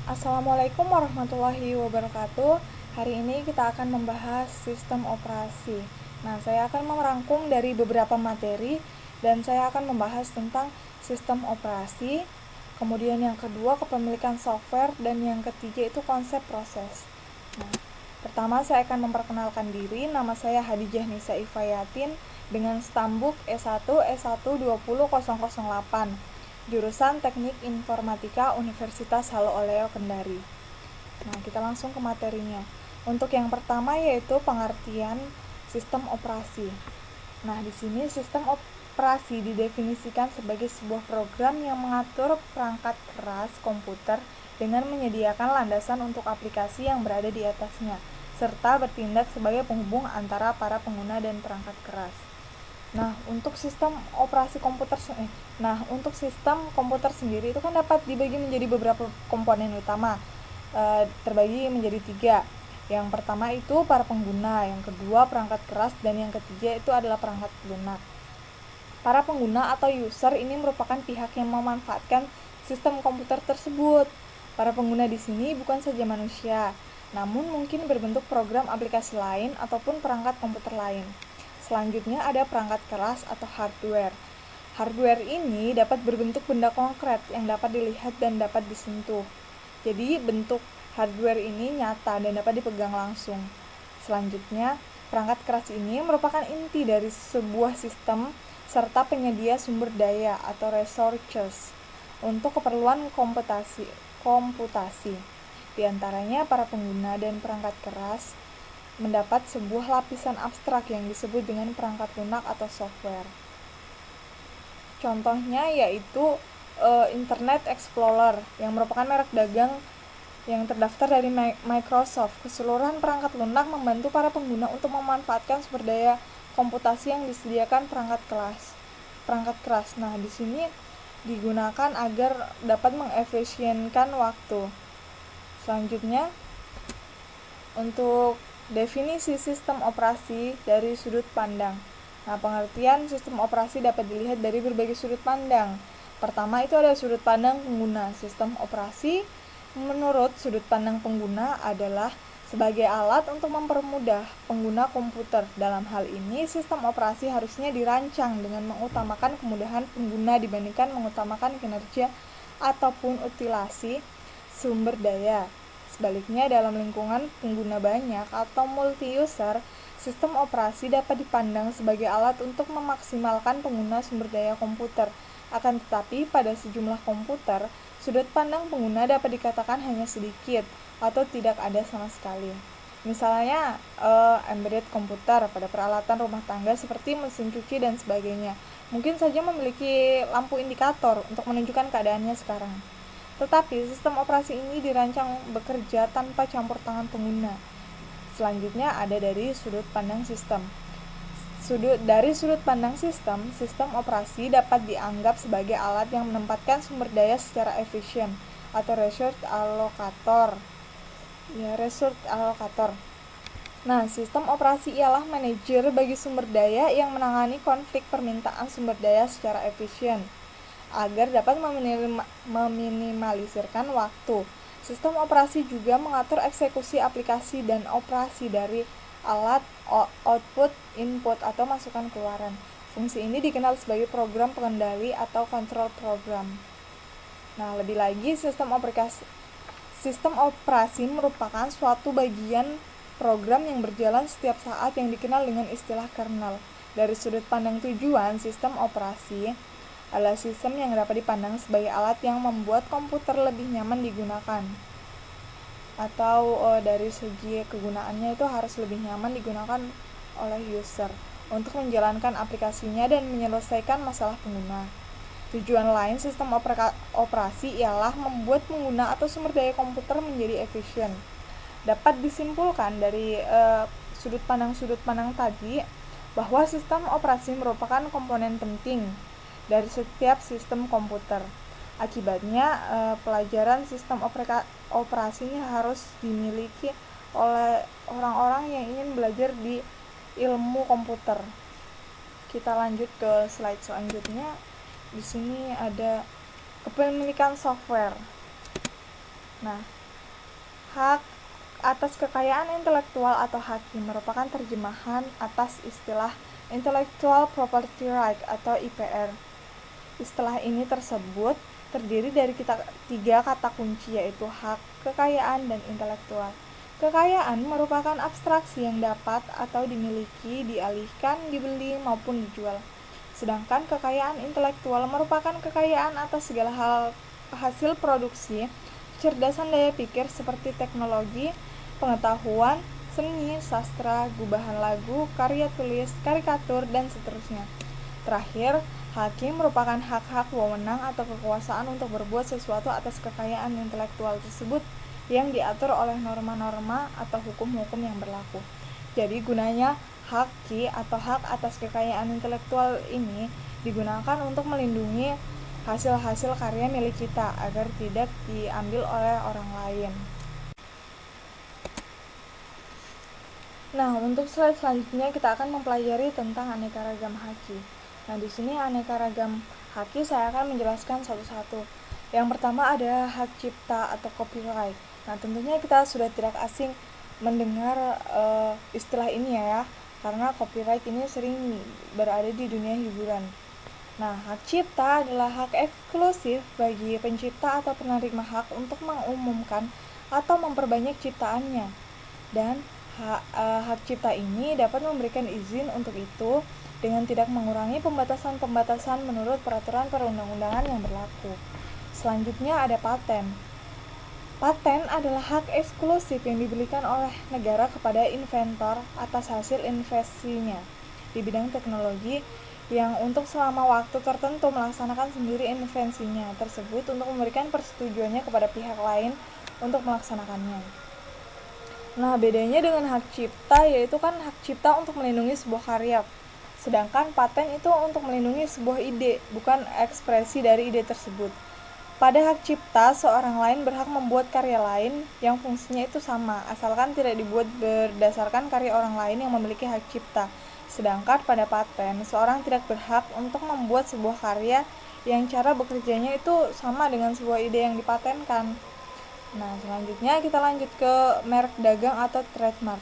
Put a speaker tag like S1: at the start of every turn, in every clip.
S1: Assalamualaikum warahmatullahi wabarakatuh. Hari ini kita akan membahas sistem operasi. Nah, saya akan merangkum dari beberapa materi dan saya akan membahas tentang sistem operasi. Kemudian yang kedua kepemilikan software dan yang ketiga itu konsep proses. Nah, pertama saya akan memperkenalkan diri. Nama saya Hadijah Nisa Ifayatin dengan stambuk S1 S1 20008. Jurusan Teknik Informatika Universitas Halo Oleo Kendari. Nah, kita langsung ke materinya. Untuk yang pertama yaitu pengertian sistem operasi. Nah, di sini sistem operasi didefinisikan sebagai sebuah program yang mengatur perangkat keras komputer dengan menyediakan landasan untuk aplikasi yang berada di atasnya, serta bertindak sebagai penghubung antara para pengguna dan perangkat keras. Nah, untuk sistem komputer sendiri itu kan dapat dibagi menjadi beberapa komponen utama, terbagi menjadi 3. Yang pertama itu para pengguna, yang kedua perangkat keras, dan yang ketiga itu adalah perangkat lunak. Para pengguna atau user ini merupakan pihak yang memanfaatkan sistem komputer tersebut. Para pengguna di sini bukan saja manusia, namun mungkin berbentuk program aplikasi lain ataupun perangkat komputer lain. Selanjutnya ada perangkat keras atau hardware. Hardware ini dapat berbentuk benda konkret yang dapat dilihat dan dapat disentuh. Jadi bentuk hardware ini nyata dan dapat dipegang langsung. Selanjutnya, perangkat keras ini merupakan inti dari sebuah sistem serta penyedia sumber daya atau resources untuk keperluan komputasi. Di antaranya para pengguna dan perangkat keras mendapat sebuah lapisan abstrak yang disebut dengan perangkat lunak atau software. Contohnya yaitu Internet Explorer yang merupakan merek dagang yang terdaftar dari Microsoft. Keseluruhan perangkat lunak membantu para pengguna untuk memanfaatkan sumber daya komputasi yang disediakan perangkat keras. Nah, di sini digunakan agar dapat mengefisienkan waktu. Selanjutnya, untuk definisi sistem operasi dari sudut pandang. Nah, pengertian sistem operasi dapat dilihat dari berbagai sudut pandang. Pertama itu ada sudut pandang pengguna. Sistem operasi menurut sudut pandang pengguna adalah sebagai alat untuk mempermudah pengguna komputer. Dalam hal ini, sistem operasi harusnya dirancang dengan mengutamakan kemudahan pengguna dibandingkan mengutamakan kinerja ataupun utilasi sumber daya. Sebaliknya, dalam lingkungan pengguna banyak atau multi-user, sistem operasi dapat dipandang sebagai alat untuk memaksimalkan pengguna sumber daya komputer. Akan tetapi, pada sejumlah komputer, sudut pandang pengguna dapat dikatakan hanya sedikit atau tidak ada sama sekali. Misalnya, embedded komputer pada peralatan rumah tangga seperti mesin cuci dan sebagainya. Mungkin saja memiliki lampu indikator untuk menunjukkan keadaannya sekarang. Tetapi sistem operasi ini dirancang bekerja tanpa campur tangan pengguna. Selanjutnya ada dari sudut pandang sistem. Dari sudut pandang sistem operasi dapat dianggap sebagai alat yang menempatkan sumber daya secara efisien atau resource allocator. Nah, sistem operasi ialah manajer bagi sumber daya yang menangani konflik permintaan sumber daya secara efisien agar dapat meminimalisirkan waktu. Sistem operasi juga mengatur eksekusi aplikasi dan operasi dari alat output, input atau masukan keluaran. Fungsi ini dikenal sebagai program pengendali atau control program. Nah, lebih lagi sistem operasi merupakan suatu bagian program yang berjalan setiap saat yang dikenal dengan istilah kernel. Dari sudut pandang tujuan, sistem operasi adalah sistem yang dapat dipandang sebagai alat yang membuat komputer lebih nyaman digunakan, atau dari segi kegunaannya itu harus lebih nyaman digunakan oleh user untuk menjalankan aplikasinya dan menyelesaikan masalah pengguna. Tujuan lain sistem operasi ialah membuat pengguna atau sumber daya komputer menjadi efisien. Dapat disimpulkan dari sudut pandang tadi bahwa sistem operasi merupakan komponen penting dari setiap sistem komputer. Akibatnya, pelajaran sistem operasi ini harus dimiliki oleh orang-orang yang ingin belajar di ilmu komputer. Kita lanjut ke slide selanjutnya. Di sini ada kepemilikan software. Nah, Hak atas kekayaan intelektual atau HAKI merupakan terjemahan atas istilah Intellectual Property Right atau IPR. Istilah ini tersebut terdiri dari tiga kata kunci, yaitu hak, kekayaan, dan intelektual. Kekayaan merupakan abstraksi yang dapat atau dimiliki, dialihkan, dibeli, maupun dijual. Sedangkan kekayaan intelektual merupakan kekayaan atas segala hal hasil produksi, kecerdasan daya pikir seperti teknologi, pengetahuan, seni, sastra, gubahan lagu, karya tulis, karikatur, dan seterusnya. Terakhir, hakim merupakan hak-hak wewenang atau kekuasaan untuk berbuat sesuatu atas kekayaan intelektual tersebut yang diatur oleh norma-norma atau hukum-hukum yang berlaku. Jadi gunanya haki atau hak atas kekayaan intelektual ini digunakan untuk melindungi hasil-hasil karya milik kita agar tidak diambil oleh orang lain. Nah, untuk slide selanjutnya kita akan mempelajari tentang aneka ragam haki. Nah, di sini aneka ragam haki saya akan menjelaskan satu-satu. Yang pertama ada hak cipta atau copyright. Nah, tentunya kita sudah tidak asing mendengar istilah ini ya, karena copyright ini sering berada di dunia hiburan. Nah, hak cipta adalah hak eksklusif bagi pencipta atau penerima hak untuk mengumumkan atau memperbanyak ciptaannya. Dan hak cipta ini dapat memberikan izin untuk itu dengan tidak mengurangi pembatasan-pembatasan menurut peraturan perundang-undangan yang berlaku. Selanjutnya ada paten. Paten adalah hak eksklusif yang diberikan oleh negara kepada inventor atas hasil inventasinya di bidang teknologi yang untuk selama waktu tertentu melaksanakan sendiri invensinya tersebut untuk memberikan persetujuannya kepada pihak lain untuk melaksanakannya. Nah, bedanya dengan hak cipta yaitu kan hak cipta untuk melindungi sebuah karya, sedangkan paten itu untuk melindungi sebuah ide, bukan ekspresi dari ide tersebut. Pada hak cipta, seorang lain berhak membuat karya lain yang fungsinya itu sama, asalkan tidak dibuat berdasarkan karya orang lain yang memiliki hak cipta. Sedangkan pada paten, seorang tidak berhak untuk membuat sebuah karya yang cara bekerjanya itu sama dengan sebuah ide yang dipatenkan. Nah, selanjutnya kita lanjut ke merek dagang atau trademark.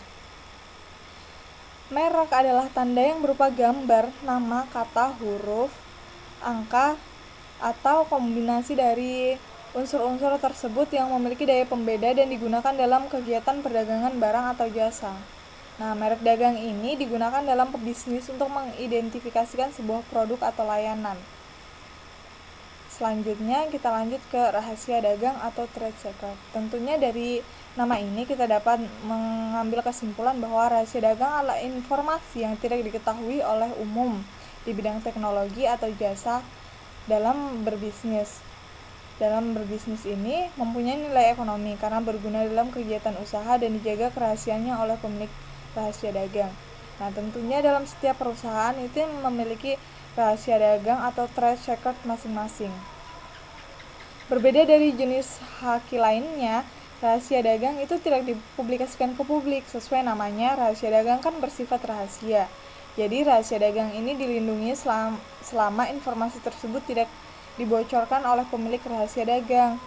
S1: Merek adalah tanda yang berupa gambar, nama, kata, huruf, angka, atau kombinasi dari unsur-unsur tersebut yang memiliki daya pembeda dan digunakan dalam kegiatan perdagangan barang atau jasa. Nah, merek dagang ini digunakan dalam pebisnis untuk mengidentifikasikan sebuah produk atau layanan. Selanjutnya kita lanjut ke rahasia dagang atau trade secret. Tentunya dari nama ini kita dapat mengambil kesimpulan bahwa rahasia dagang adalah informasi yang tidak diketahui oleh umum di bidang teknologi atau jasa dalam berbisnis. Dalam berbisnis ini mempunyai nilai ekonomi karena berguna dalam kegiatan usaha dan dijaga kerahasiaannya oleh pemilik rahasia dagang. Nah, tentunya dalam setiap perusahaan itu memiliki rahasia dagang atau trade secret masing-masing. Berbeda dari jenis haki lainnya, rahasia dagang itu tidak dipublikasikan ke publik. Sesuai namanya, rahasia dagang kan bersifat rahasia. Jadi rahasia dagang ini dilindungi selama informasi tersebut tidak dibocorkan oleh pemilik rahasia dagang.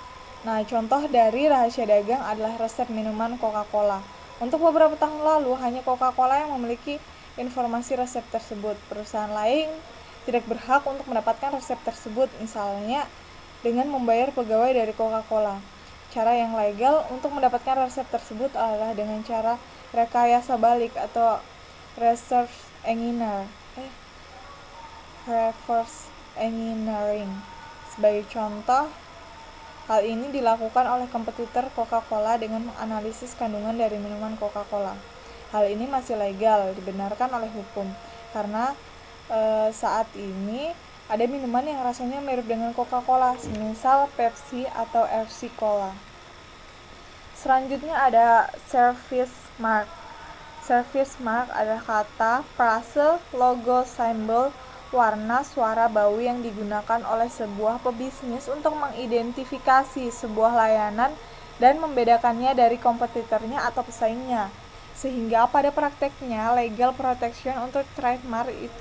S1: Nah, contoh dari rahasia dagang adalah resep minuman Coca-Cola. Untuk beberapa tahun lalu, hanya Coca-Cola yang memiliki informasi resep tersebut. Perusahaan lain tidak berhak untuk mendapatkan resep tersebut, misalnya dengan membayar pegawai dari Coca-Cola. Cara yang legal untuk mendapatkan resep tersebut adalah dengan cara rekayasa balik atau reverse engineering. Sebagai contoh, hal ini dilakukan oleh kompetitor Coca-Cola dengan menganalisis kandungan dari minuman Coca-Cola. Hal ini masih legal, dibenarkan oleh hukum, karena saat ini ada minuman yang rasanya mirip dengan Coca-Cola, semisal Pepsi atau FC Cola. Selanjutnya ada service mark. Service mark adalah kata, frase, logo, simbol, warna, suara, bau yang digunakan oleh sebuah pebisnis untuk mengidentifikasi sebuah layanan dan membedakannya dari kompetitornya atau pesaingnya. Sehingga pada prakteknya legal protection untuk trademark itu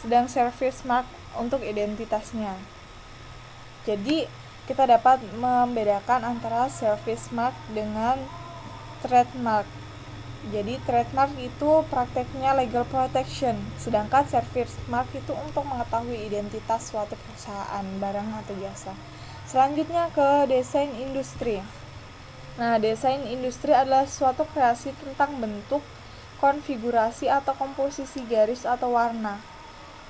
S1: sedang service mark untuk identitasnya. Jadi kita dapat membedakan antara service mark dengan trademark. Jadi trademark itu prakteknya legal protection, sedangkan service mark itu untuk mengetahui identitas suatu perusahaan, barang atau jasa. Selanjutnya ke desain industri. Nah, desain industri adalah suatu kreasi tentang bentuk, konfigurasi atau komposisi garis atau warna.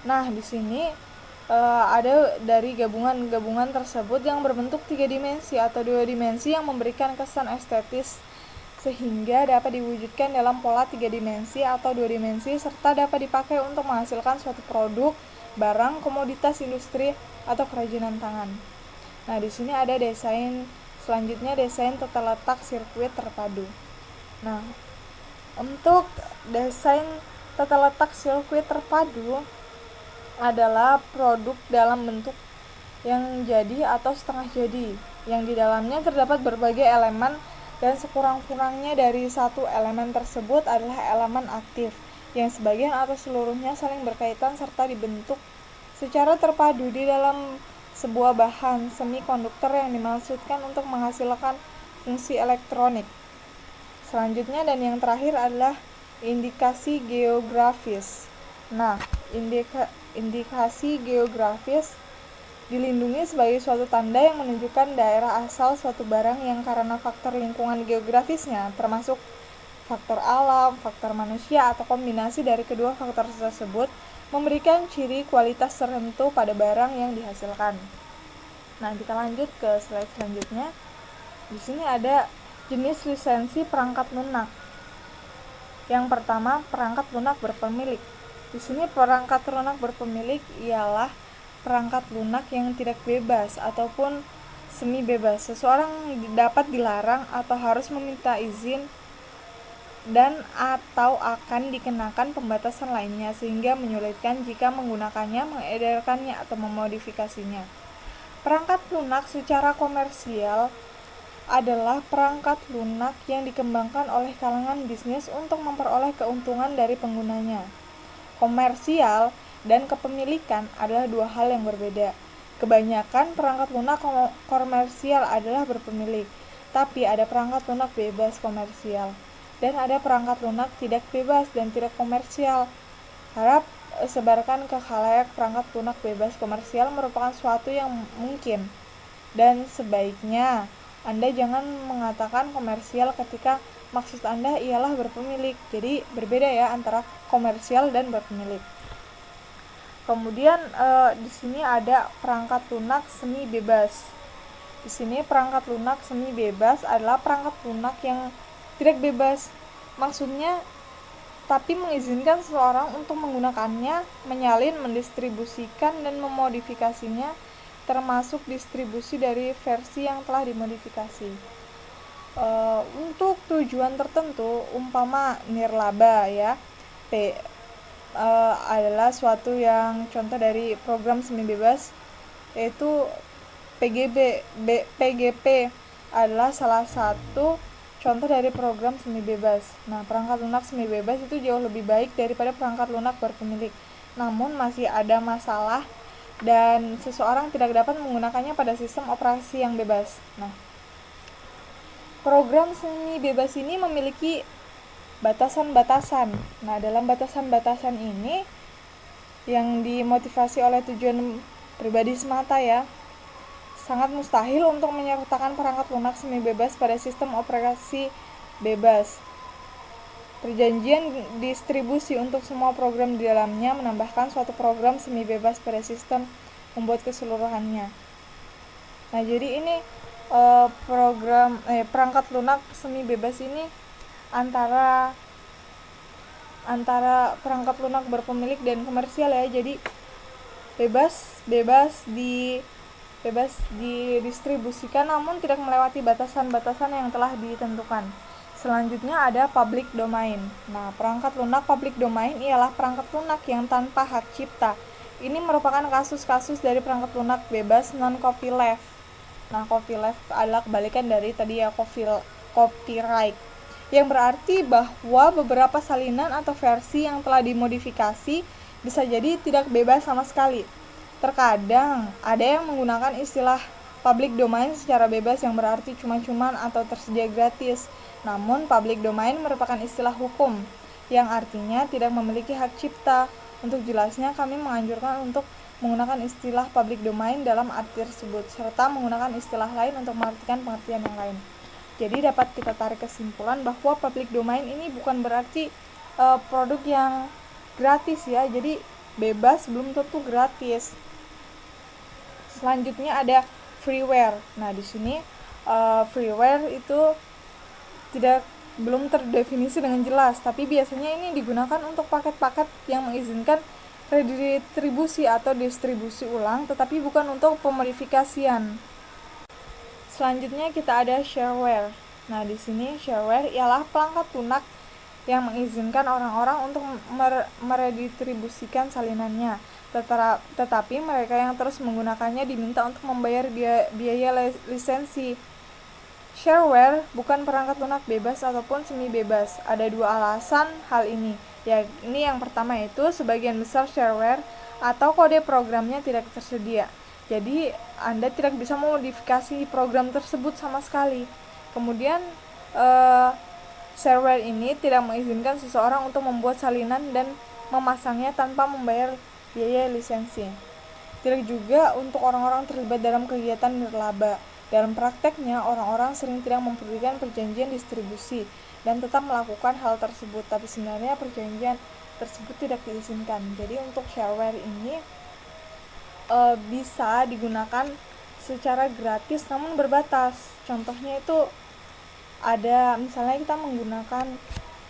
S1: Nah, di sini ada dari gabungan-gabungan tersebut yang berbentuk 3 dimensi atau 2 dimensi yang memberikan kesan estetis sehingga dapat diwujudkan dalam pola 3 dimensi atau 2 dimensi serta dapat dipakai untuk menghasilkan suatu produk, barang, komoditas industri atau kerajinan tangan. Nah, di sini ada desain selanjutnya, desain tata letak sirkuit terpadu. Nah, untuk desain tata letak sirkuit terpadu adalah produk dalam bentuk yang jadi atau setengah jadi, yang di dalamnya terdapat berbagai elemen dan sekurang-kurangnya dari satu elemen tersebut adalah elemen aktif, yang sebagian atau seluruhnya saling berkaitan serta dibentuk secara terpadu di dalam sebuah bahan semikonduktor yang dimaksudkan untuk menghasilkan fungsi elektronik. Selanjutnya dan yang terakhir adalah indikasi geografis. Nah, indikasi geografis dilindungi sebagai suatu tanda yang menunjukkan daerah asal suatu barang yang karena faktor lingkungan geografisnya, termasuk faktor alam, faktor manusia, atau kombinasi dari kedua faktor tersebut, memberikan ciri kualitas tertentu pada barang yang dihasilkan. Nah, kita lanjut ke slide selanjutnya. Di sini ada jenis lisensi perangkat lunak. Yang pertama, perangkat lunak berpemilik. Di sini perangkat lunak berpemilik ialah perangkat lunak yang tidak bebas ataupun semi bebas. Seseorang dapat dilarang atau harus meminta izin dan atau akan dikenakan pembatasan lainnya sehingga menyulitkan jika menggunakannya, mengedarkannya atau memodifikasinya. Perangkat lunak secara komersial adalah perangkat lunak yang dikembangkan oleh kalangan bisnis untuk memperoleh keuntungan dari penggunanya. Komersial dan kepemilikan adalah dua hal yang berbeda. Kebanyakan perangkat lunak komersial adalah berpemilik, tapi ada perangkat lunak bebas komersial, dan ada perangkat lunak tidak bebas dan tidak komersial. Harap sebarkan ke khalayak perangkat lunak bebas komersial merupakan suatu yang mungkin, dan sebaiknya Anda jangan mengatakan komersial ketika maksud Anda ialah berpemilik. Jadi berbeda ya antara komersial dan berpemilik. Kemudian di sini ada perangkat lunak semi bebas. Di sini perangkat lunak semi bebas adalah perangkat lunak yang tidak bebas. Maksudnya tapi mengizinkan seseorang untuk menggunakannya, menyalin, mendistribusikan dan memodifikasinya, termasuk distribusi dari versi yang telah dimodifikasi. Untuk tujuan tertentu, umpama nirlaba ya, adalah suatu yang contoh dari program semi bebas, yaitu PGP adalah salah satu contoh dari program semi bebas. Nah, perangkat lunak semi bebas itu jauh lebih baik daripada perangkat lunak berpemilik. Namun masih ada masalah dan seseorang tidak dapat menggunakannya pada sistem operasi yang bebas. Nah, program semi bebas ini memiliki batasan-batasan. Nah, dalam batasan-batasan ini yang dimotivasi oleh tujuan pribadi semata ya, sangat mustahil untuk menyertakan perangkat lunak semi bebas pada sistem operasi bebas. Perjanjian distribusi untuk semua program di dalamnya menambahkan suatu program semi bebas pada sistem membuat keseluruhannya. Nah, jadi ini perangkat lunak semi bebas ini antara perangkat lunak berpemilik dan komersial ya. Jadi bebas didistribusikan namun tidak melewati batasan-batasan yang telah ditentukan. Selanjutnya ada public domain. Nah, perangkat lunak public domain ialah perangkat lunak yang tanpa hak cipta. Ini merupakan kasus-kasus dari perangkat lunak bebas non-copyleft. Nah, copyleft adalah kebalikan dari tadi ya copyright, yang berarti bahwa beberapa salinan atau versi yang telah dimodifikasi bisa jadi tidak bebas sama sekali. Terkadang ada yang menggunakan istilah public domain secara bebas yang berarti cuma-cuman atau tersedia gratis. Namun, public domain merupakan istilah hukum yang artinya tidak memiliki hak cipta. Untuk jelasnya, kami menganjurkan untuk menggunakan istilah public domain dalam arti tersebut, serta menggunakan istilah lain untuk mengartikan pengertian yang lain. Jadi dapat kita tarik kesimpulan bahwa public domain ini bukan berarti produk yang gratis ya. Jadi bebas belum tentu gratis. Selanjutnya ada freeware. Nah, di sini freeware itu belum terdefinisi dengan jelas, tapi biasanya ini digunakan untuk paket-paket yang mengizinkan redistribusi atau distribusi ulang, tetapi bukan untuk pemodifikasian. Selanjutnya kita ada shareware. Nah, di sini shareware ialah perangkat lunak yang mengizinkan orang-orang untuk meredistribusikan salinannya. Tetapi mereka yang terus menggunakannya diminta untuk membayar biaya lisensi. Shareware bukan perangkat lunak bebas ataupun semi bebas. Ada dua alasan hal ini. Ini yang pertama itu sebagian besar shareware atau kode programnya tidak tersedia. Jadi Anda tidak bisa memodifikasi program tersebut sama sekali. Kemudian shareware ini tidak mengizinkan seseorang untuk membuat salinan dan memasangnya tanpa membayar biaya lisensi. Tidak juga untuk orang-orang terlibat dalam kegiatan nirlaba. Dalam prakteknya, orang-orang sering tidak mempedulikan perjanjian distribusi dan tetap melakukan hal tersebut, tapi sebenarnya perjanjian tersebut tidak diizinkan. Jadi untuk shareware ini bisa digunakan secara gratis namun berbatas. Contohnya itu ada, misalnya kita menggunakan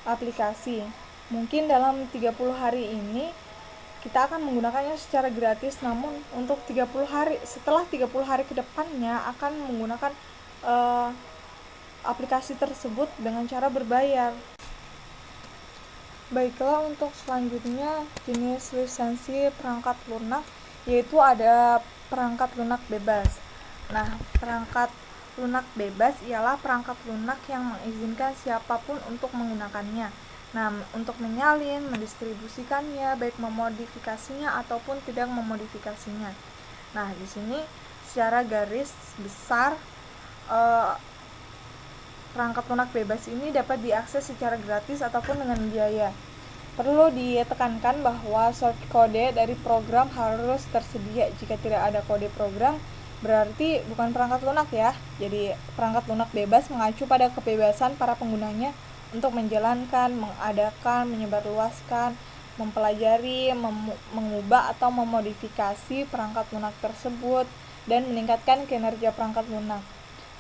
S1: aplikasi, mungkin dalam 30 hari ini kita akan menggunakannya secara gratis, namun untuk 30 hari, setelah 30 hari ke depannya akan menggunakan aplikasi tersebut dengan cara berbayar. Baiklah, untuk selanjutnya jenis lisensi perangkat lunak, yaitu ada perangkat lunak bebas. Nah, perangkat lunak bebas ialah perangkat lunak yang mengizinkan siapapun untuk menggunakannya. Nah, untuk menyalin, mendistribusikannya, baik memodifikasinya ataupun tidak memodifikasinya. Nah, di sini secara garis besar perangkat lunak bebas ini dapat diakses secara gratis ataupun dengan biaya. Perlu ditekankan bahwa source kode dari program harus tersedia. Jika tidak ada kode program, berarti bukan perangkat lunak ya. Jadi perangkat lunak bebas mengacu pada kebebasan para penggunanya untuk menjalankan, mengadakan, menyebarluaskan, mempelajari, mengubah atau memodifikasi perangkat lunak tersebut dan meningkatkan kinerja perangkat lunak.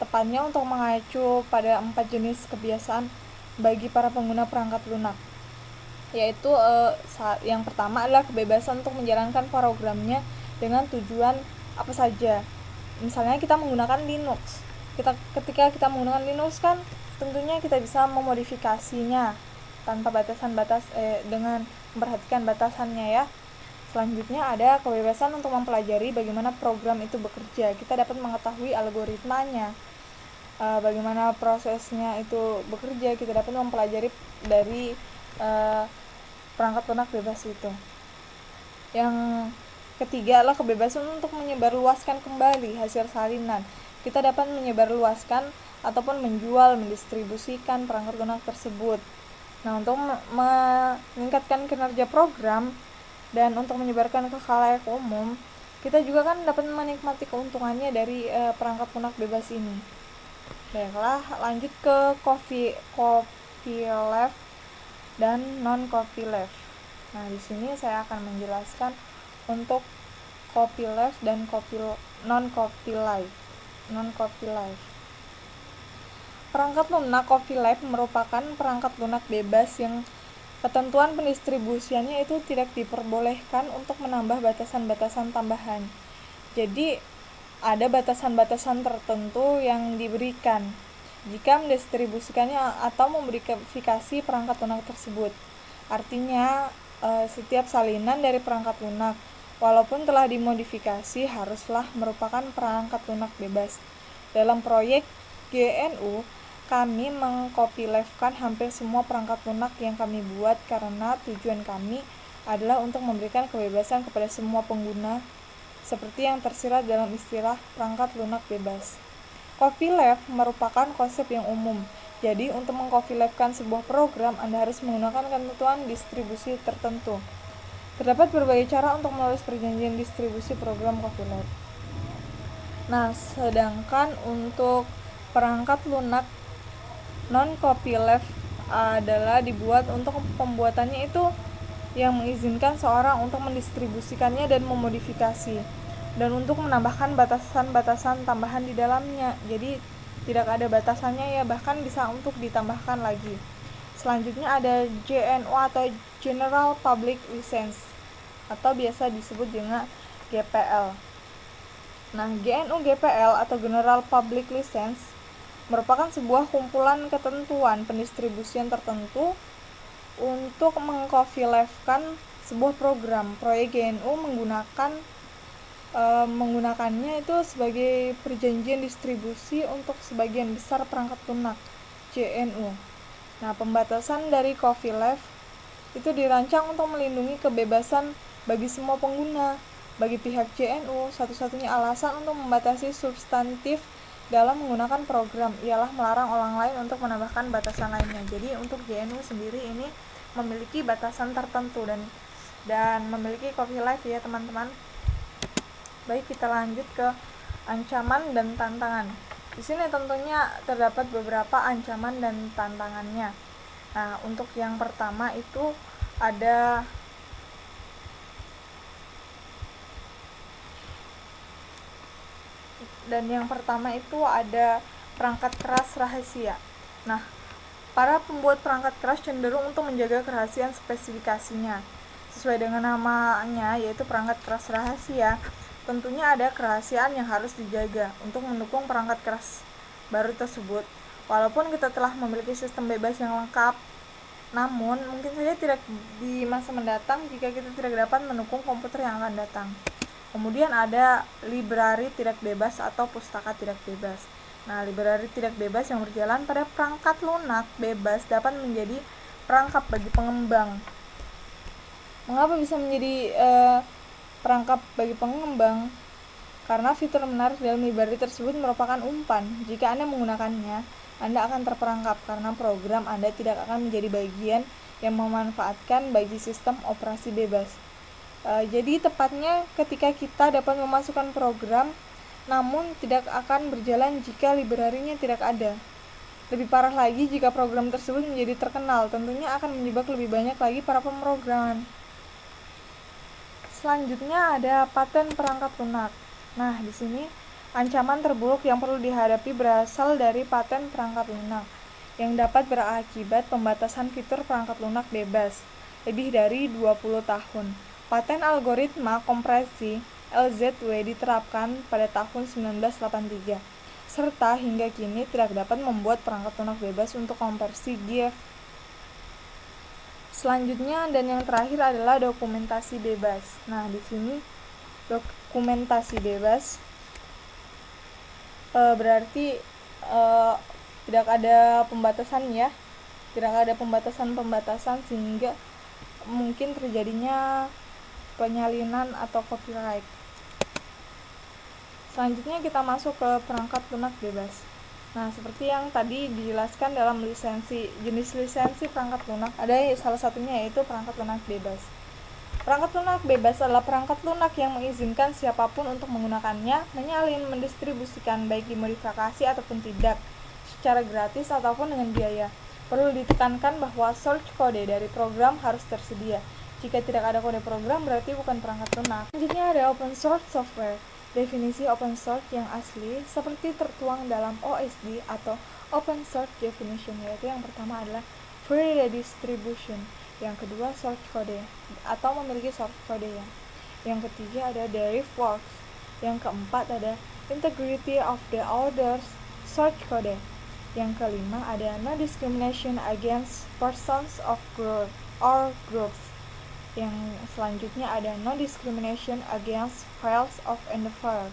S1: Tepatnya untuk mengacu pada 4 jenis kebiasaan bagi para pengguna perangkat lunak, yaitu yang pertama adalah kebebasan untuk menjalankan programnya dengan tujuan apa saja. Misalnya kita menggunakan Linux. Ketika kita menggunakan Linux kan tentunya kita bisa memodifikasinya tanpa dengan memperhatikan batasannya ya. Selanjutnya ada kebebasan untuk mempelajari bagaimana program itu bekerja. Kita dapat mengetahui algoritmanya, bagaimana prosesnya itu bekerja. Kita dapat mempelajari dari perangkat lunak bebas itu. Yang ketiga adalah kebebasan untuk menyebarluaskan kembali hasil salinan. Kita dapat menyebarluaskan ataupun menjual, mendistribusikan perangkat lunak tersebut. Nah, untuk meningkatkan kinerja program dan untuk menyebarkan ke khalayak umum, kita juga kan dapat menikmati keuntungannya dari perangkat lunak bebas ini. Baiklah, lanjut ke copyleft dan non-copyleft. Nah, di sini saya akan menjelaskan untuk copyleft dan non-copyleft. Perangkat lunak copyleft merupakan perangkat lunak bebas yang ketentuan pendistribusiannya itu tidak diperbolehkan untuk menambah batasan-batasan tambahan. Jadi ada batasan-batasan tertentu yang diberikan jika mendistribusikannya atau memodifikasi perangkat lunak tersebut. Artinya setiap salinan dari perangkat lunak walaupun telah dimodifikasi haruslah merupakan perangkat lunak bebas. Dalam proyek GNU, kami mengcopyleftkan hampir semua perangkat lunak yang kami buat karena tujuan kami adalah untuk memberikan kebebasan kepada semua pengguna seperti yang tersirat dalam istilah perangkat lunak bebas. Copyleft merupakan konsep yang umum. Jadi, untuk mengcopyleftkan sebuah program, Anda harus menggunakan ketentuan distribusi tertentu. Terdapat berbagai cara untuk menulis perjanjian distribusi program copyleft. Nah, sedangkan untuk perangkat lunak non-copyleft adalah dibuat untuk pembuatannya itu yang mengizinkan seorang untuk mendistribusikannya dan memodifikasi, dan untuk menambahkan batasan-batasan tambahan di dalamnya. Jadi tidak ada batasannya ya, bahkan bisa untuk ditambahkan lagi. Selanjutnya ada GNU atau General Public License, atau biasa disebut juga GPL. Nah, GNU GPL atau General Public License merupakan sebuah kumpulan ketentuan pendistribusian tertentu untuk mengcopyleftkan sebuah program. Proyek GNU menggunakannya itu sebagai perjanjian distribusi untuk sebagian besar perangkat lunak GNU. Nah, pembatasan dari copyleft itu dirancang untuk melindungi kebebasan bagi semua pengguna. Bagi pihak GNU, satu-satunya alasan untuk membatasi substantif dalam menggunakan program ialah melarang orang lain untuk menambahkan batasan lainnya. Jadi untuk GNU sendiri ini memiliki batasan tertentu dan memiliki copyleft ya teman-teman. Baik, kita lanjut ke ancaman dan tantangan. Di sini tentunya terdapat beberapa ancaman dan tantangannya. Nah, untuk yang pertama itu ada perangkat keras rahasia. Nah, para pembuat perangkat keras cenderung untuk menjaga kerahasiaan spesifikasinya. Sesuai dengan namanya, yaitu perangkat keras rahasia, tentunya ada kerahasiaan yang harus dijaga untuk mendukung perangkat keras baru tersebut. Walaupun kita telah memiliki sistem bebas yang lengkap, namun mungkin saja tidak di masa mendatang jika kita tidak dapat mendukung komputer yang akan datang. Kemudian ada library tidak bebas atau pustaka tidak bebas. Nah, library tidak bebas yang berjalan pada perangkat lunak bebas dapat menjadi perangkap bagi pengembang. Mengapa bisa menjadi perangkap bagi pengembang? Karena fitur menarik dalam library tersebut merupakan umpan. Jika Anda menggunakannya, Anda akan terperangkap karena program Anda tidak akan menjadi bagian yang memanfaatkan bagi sistem operasi bebas. Jadi tepatnya ketika kita dapat memasukkan program, namun tidak akan berjalan jika library-nya tidak ada. Lebih parah lagi jika program tersebut menjadi terkenal, tentunya akan menjebak lebih banyak lagi para pemrograman. Selanjutnya ada paten perangkat lunak. Nah, di sini ancaman terburuk yang perlu dihadapi berasal dari paten perangkat lunak yang dapat berakibat pembatasan fitur perangkat lunak bebas lebih dari 20 tahun. Paten algoritma kompresi LZW diterapkan pada tahun 1983, serta hingga kini tidak dapat membuat perangkat lunak bebas untuk konversi GIF. Selanjutnya dan yang terakhir adalah dokumentasi bebas. Nah, di sini dokumentasi bebas berarti tidak ada pembatasan ya, tidak ada pembatasan sehingga mungkin terjadinya penyalinan atau copyright. Selanjutnya kita masuk ke perangkat lunak bebas. Nah, seperti yang tadi dijelaskan dalam jenis lisensi perangkat lunak, ada salah satunya yaitu perangkat lunak bebas. Perangkat lunak bebas adalah perangkat lunak yang mengizinkan siapapun untuk menggunakannya, menyalin, mendistribusikan baik dimodifikasi ataupun tidak, secara gratis ataupun dengan biaya. Perlu ditekankan bahwa source kode dari program harus tersedia. Jika tidak ada kode program, berarti bukan perangkat lunak. Selanjutnya ada open source software. Definisi open source yang asli seperti tertuang dalam OSD atau open source definition, yaitu yang pertama adalah free redistribution, yang kedua source code atau memiliki source code ya. Yang ketiga ada derived works, yang keempat ada integrity of the author's source code. Yang kelima ada no discrimination against persons of group or groups. Yang selanjutnya ada no discrimination against files of endeavor.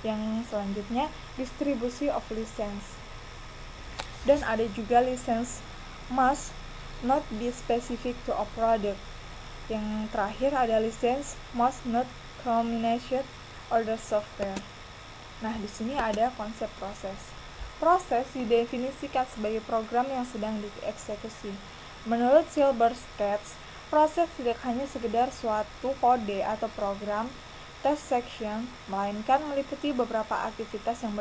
S1: Yang selanjutnya distribusi of license. Dan ada juga license must not be specific to a product. Yang terakhir ada license must not communicate order software. Nah, di sini ada konsep proses. Proses didefinisikan sebagai program yang sedang dieksekusi. Menurut Silberschatz, proses tidak hanya sekedar suatu kode atau program test section, melainkan meliputi beberapa aktivitas yang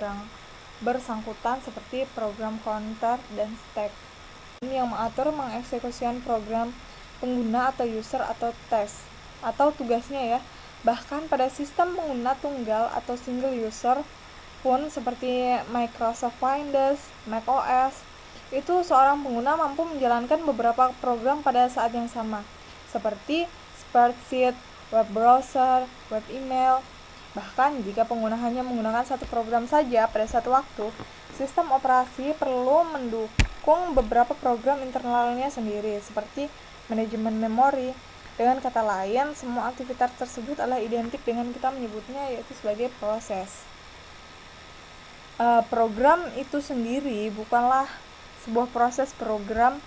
S1: bersangkutan seperti program counter dan stack yang mengatur mengeksekusikan program pengguna atau user atau test atau tugasnya ya. Bahkan pada sistem pengguna tunggal atau single user pun seperti Microsoft Windows, Mac OS, itu seorang pengguna mampu menjalankan beberapa program pada saat yang sama, seperti spreadsheet, web browser, web email. Bahkan jika pengguna hanya menggunakan satu program saja pada satu waktu, sistem operasi perlu mendukung beberapa program internalnya sendiri, seperti manajemen memori. Dengan kata lain, semua aktivitas tersebut adalah identik dengan kita menyebutnya yaitu sebagai proses. Program itu sendiri bukanlah sebuah proses program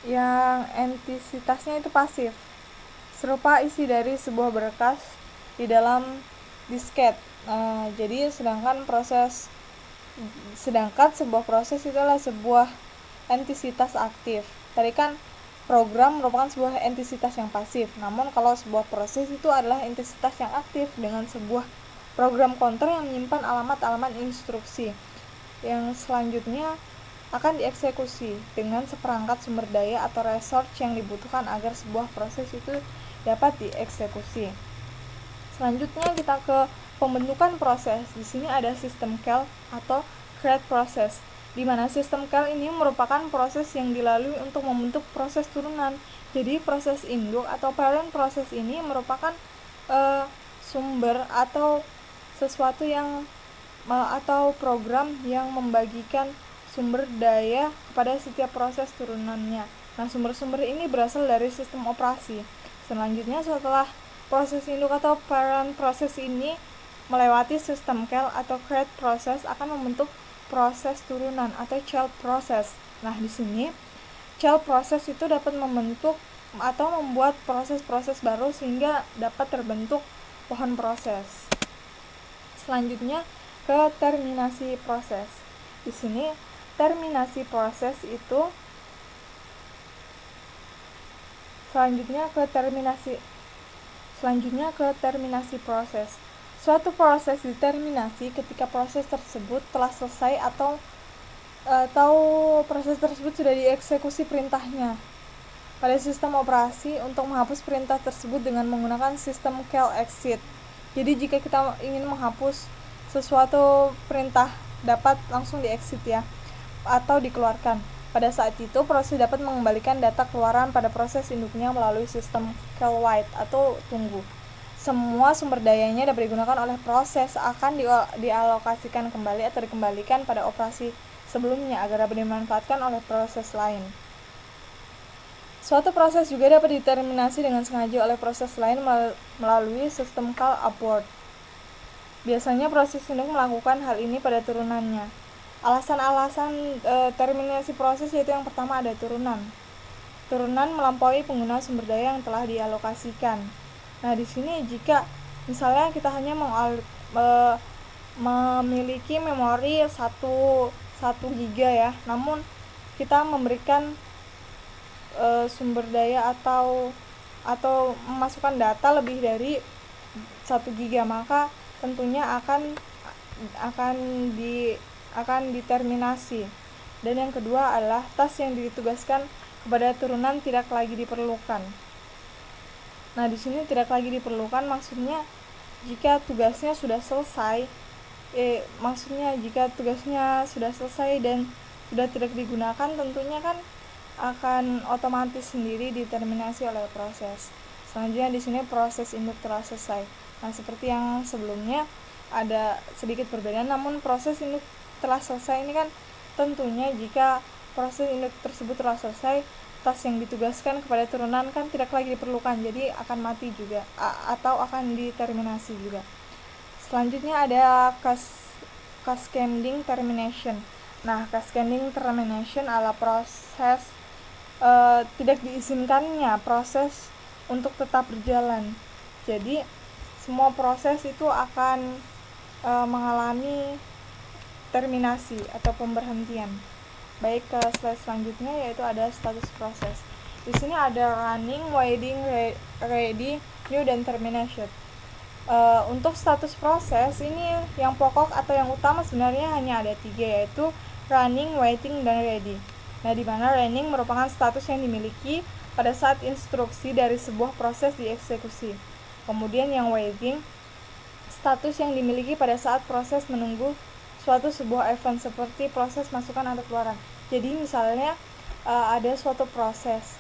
S1: yang entitasnya itu pasif, serupa isi dari sebuah berkas di dalam disket. Jadi sedangkan sebuah proses itu adalah sebuah entitas aktif. Tadi kan program merupakan sebuah entitas yang pasif, namun kalau sebuah proses itu adalah entitas yang aktif dengan sebuah program counter yang menyimpan alamat-alamat instruksi yang selanjutnya akan dieksekusi dengan seperangkat sumber daya atau resource yang dibutuhkan agar sebuah proses itu dapat dieksekusi. Selanjutnya kita ke pembentukan proses. Di sini ada sistem call atau create process, di mana sistem call ini merupakan proses yang dilalui untuk membentuk proses turunan. Jadi proses induk atau parent proses ini merupakan sumber atau sesuatu yang atau program yang membagikan sumber daya kepada setiap proses turunannya. Nah, sumber-sumber ini berasal dari sistem operasi. Selanjutnya, setelah proses induk atau parent proses ini melewati sistem call atau create process akan membentuk proses turunan atau child process. Nah, di sini child process itu dapat membentuk atau membuat proses-proses baru sehingga dapat terbentuk pohon proses. Selanjutnya ke terminasi proses. Di sini terminasi proses itu selanjutnya ke terminasi proses. Suatu proses diterminasi ketika proses tersebut telah selesai atau proses tersebut sudah dieksekusi perintahnya. Pada sistem operasi, untuk menghapus perintah tersebut dengan menggunakan sistem call exit. Jadi jika kita ingin menghapus sesuatu perintah dapat langsung di-exit ya, atau dikeluarkan. Pada saat itu, proses dapat mengembalikan data keluaran pada proses induknya melalui sistem call wait atau tunggu. Semua sumber dayanya dapat digunakan oleh proses akan dialokasikan kembali atau dikembalikan pada operasi sebelumnya agar dapat dimanfaatkan oleh proses lain. Suatu proses juga dapat diterminasi dengan sengaja oleh proses lain melalui sistem call abort. Biasanya proses induk melakukan hal ini pada turunannya. Alasan-alasan terminasi proses yaitu yang pertama ada turunan. Turunan melampaui pengguna sumber daya yang telah dialokasikan. Nah, di sini jika misalnya kita hanya memiliki memori 1 GB ya, namun kita memberikan sumber daya atau memasukkan data lebih dari 1 GB, maka tentunya akan diterminasi. Dan yang kedua adalah tas yang ditugaskan kepada turunan tidak lagi diperlukan. Nah, di sini tidak lagi diperlukan maksudnya jika tugasnya sudah selesai, dan sudah tidak digunakan, tentunya kan akan otomatis sendiri diterminasi oleh proses. Selanjutnya di sini proses induk telah selesai. Nah, seperti yang sebelumnya ada sedikit perbedaan, namun proses induk telah selesai ini kan tentunya jika proses induk tersebut telah selesai, tas yang ditugaskan kepada turunan kan tidak lagi diperlukan, jadi akan mati juga atau akan diterminasi juga. Selanjutnya ada cascading termination. Nah, cascading termination adalah proses tidak diizinkannya proses untuk tetap berjalan. Jadi semua proses itu akan mengalami terminasi atau pemberhentian. Baik, ke slide selanjutnya yaitu ada status proses. Di sini ada running, waiting, ready, new, dan termination. Untuk status proses ini yang pokok atau yang utama sebenarnya hanya ada 3, yaitu running, waiting, dan ready. Nah, di mana running merupakan status yang dimiliki pada saat instruksi dari sebuah proses dieksekusi. Kemudian yang waiting, status yang dimiliki pada saat proses menunggu suatu sebuah event seperti proses masukan atau keluaran. Jadi misalnya ada suatu proses,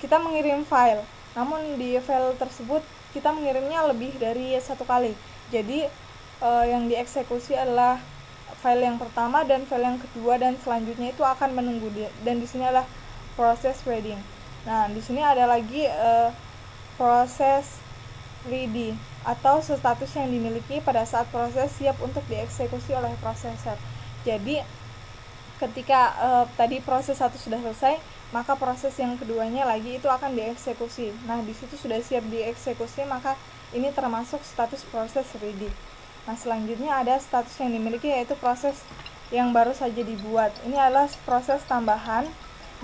S1: kita mengirim file, namun di file tersebut kita mengirimnya lebih dari 1 kali. Jadi yang dieksekusi adalah file yang pertama dan file yang kedua, dan selanjutnya itu akan menunggu dia. Dan di sini adalah proses waiting. Nah, di sini ada lagi proses ready atau status yang dimiliki pada saat proses siap untuk dieksekusi oleh prosesor. Jadi ketika tadi proses 1 sudah selesai, maka proses yang keduanya lagi itu akan dieksekusi. Nah, di situ sudah siap dieksekusi, maka ini termasuk status proses ready. Nah, selanjutnya ada status yang dimiliki yaitu proses yang baru saja dibuat. Ini adalah proses tambahan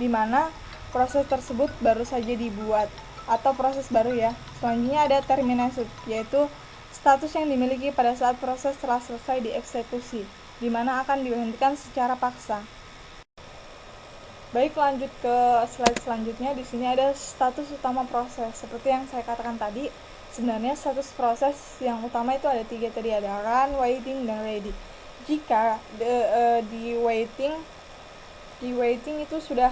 S1: di mana proses tersebut baru saja dibuat atau proses baru ya. Selanjutnya ada terminasi, yaitu status yang dimiliki pada saat proses telah selesai dieksekusi, di mana akan dihentikan secara paksa. Baik, lanjut ke slide selanjutnya. Di sini ada status utama proses. Seperti yang saya katakan tadi, sebenarnya status proses yang utama itu ada 3 tadi, ada run, waiting, dan ready. Jika di waiting itu sudah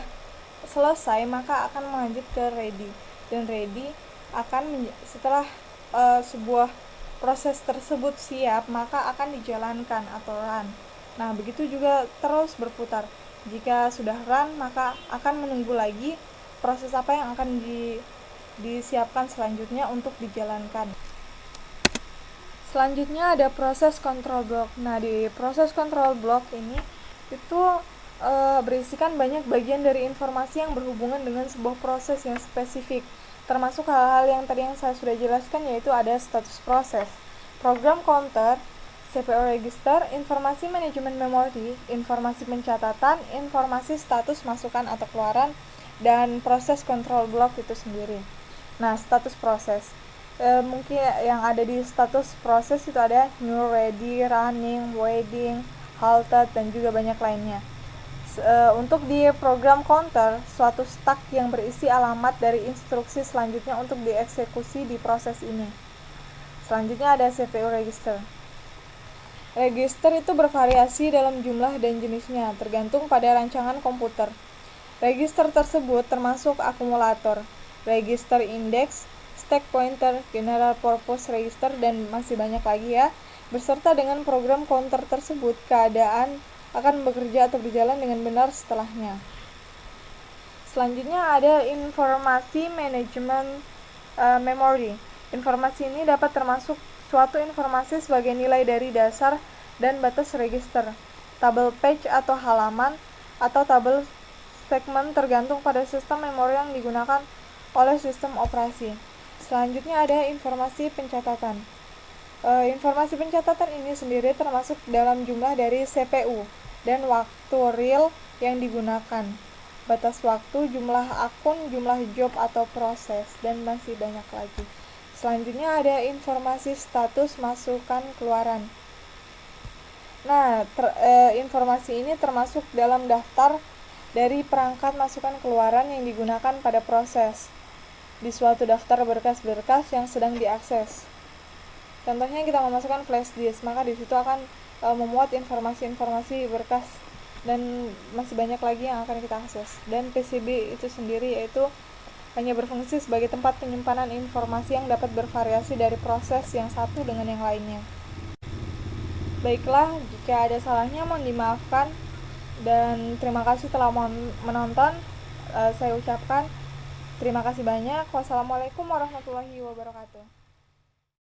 S1: selesai, maka akan melanjut ke ready. Dan ready akan setelah sebuah proses tersebut siap, maka akan dijalankan atau run. Nah, begitu juga terus berputar. Jika sudah run, maka akan menunggu lagi proses apa yang akan disiapkan selanjutnya untuk dijalankan. Selanjutnya ada proses control block. Nah, di proses control block ini itu berisikan banyak bagian dari informasi yang berhubungan dengan sebuah proses yang spesifik, termasuk hal-hal yang tadi yang saya sudah jelaskan, yaitu ada status proses, program counter, CPU register, informasi manajemen memori, informasi pencatatan, informasi status masukan atau keluaran, dan proses control block itu sendiri. Nah, status proses. Mungkin yang ada di status proses itu ada new, ready, running, waiting, halted, dan juga banyak lainnya. Untuk di program counter, suatu stack yang berisi alamat dari instruksi selanjutnya untuk dieksekusi di proses ini. Selanjutnya ada CPU register. Register itu bervariasi dalam jumlah dan jenisnya, tergantung pada rancangan komputer. Register tersebut termasuk akumulator, register index, stack pointer, general purpose register, dan masih banyak lagi ya. Beserta dengan program counter tersebut, keadaan akan bekerja atau berjalan dengan benar setelahnya. Selanjutnya ada informasi manajemen memory. Informasi ini dapat termasuk suatu informasi sebagai nilai dari dasar dan batas register, tabel page atau halaman, atau tabel segmen tergantung pada sistem memori yang digunakan oleh sistem operasi. Selanjutnya ada informasi pencatatan. Informasi pencatatan ini sendiri termasuk dalam jumlah dari CPU dan waktu real yang digunakan, batas waktu, jumlah akun, jumlah job atau proses, dan masih banyak lagi. Selanjutnya ada informasi status masukan keluaran. Nah, informasi ini termasuk dalam daftar dari perangkat masukan keluaran yang digunakan pada proses di suatu daftar berkas-berkas yang sedang diakses. Contohnya kita memasukkan flash disk, maka di situ akan memuat informasi-informasi berkas dan masih banyak lagi yang akan kita akses. Dan PCB itu sendiri yaitu hanya berfungsi sebagai tempat penyimpanan informasi yang dapat bervariasi dari proses yang satu dengan yang lainnya. Baiklah, jika ada salahnya mohon dimaafkan, dan terima kasih telah menonton. Saya ucapkan terima kasih banyak. Wassalamualaikum warahmatullahi wabarakatuh.